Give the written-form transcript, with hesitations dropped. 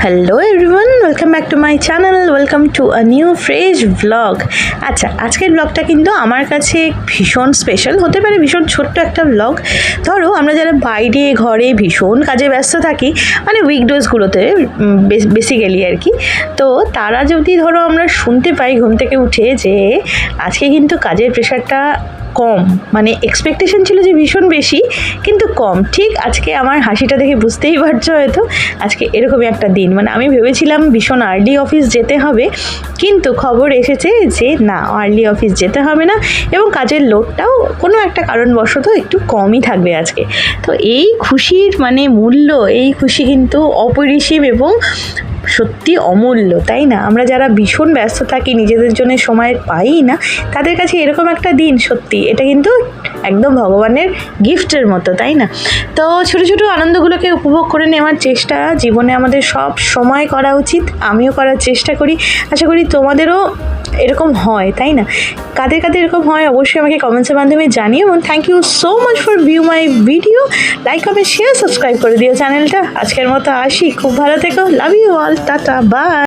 Hello everyone, welcome back to my channel, welcome to a new fresh blog. আচ্ছা, আজকের ব্লগটা কিন্তু আমার কাছে ভীষণ স্পেশাল হতে পারে, ভীষণ ছোট্ট একটা ব্লগ। ধরো আমরা যারা বাইরে ঘরে ভীষণ কাজে ব্যস্ত থাকি, মানে উইকডেজগুলোতে বেসিক্যালি আর কি, তো তারা যদি ধরো আমরা শুনতে পাই ঘুম থেকে উঠে যে আজকে কিন্তু কাজের প্রেশারটা কম, মানে এক্সপেকটেশন ছিল যে ভীষণ বেশি, কিন্তু কম। ঠিক আজকে আমার হাসিটা দেখে বুঝতেই পারছো হয়তো আজকে এরকমই একটা দিন। মানে আমি ভেবেছিলাম ভীষণ আর্লি অফিস যেতে হবে, কিন্তু খবর এসেছে যে না, আর্লি অফিস যেতে হবে না এবং কাজের লোডটাও কোনো একটা কারণবশত একটু কমই থাকবে আজকে। তো এই খুশির মানে মূল্য, এই খুশি কিন্তু অপরিসীম এবং সত্যি অমূল্য, তাই না? আমরা যারা ভীষণ ব্যস্ত থাকি, নিজেদের জন্য সময় পাই না, তাদের কাছে এরকম একটা দিন সত্যি এটা কিন্তু একদম ভগবানের গিফটের মতো, তাই না? তো ছোটো ছোটো আনন্দগুলোকে উপভোগ করে নেওয়ার চেষ্টা জীবনে আমাদের সব সময় করা উচিত। আমিও করার চেষ্টা করি, আশা করি তোমাদেরও এরকম হয়, তাই না? কাদের কাদের এরকম হয় অবশ্যই আমাকে কমেন্টসের মাধ্যমে জানিও। এবং thank you so much for view my video. Like, comment, share, subscribe করে দিও চ্যানেলটা। আজকের মতো আসি, খুব ভালো থেকো, love you all, tata, by.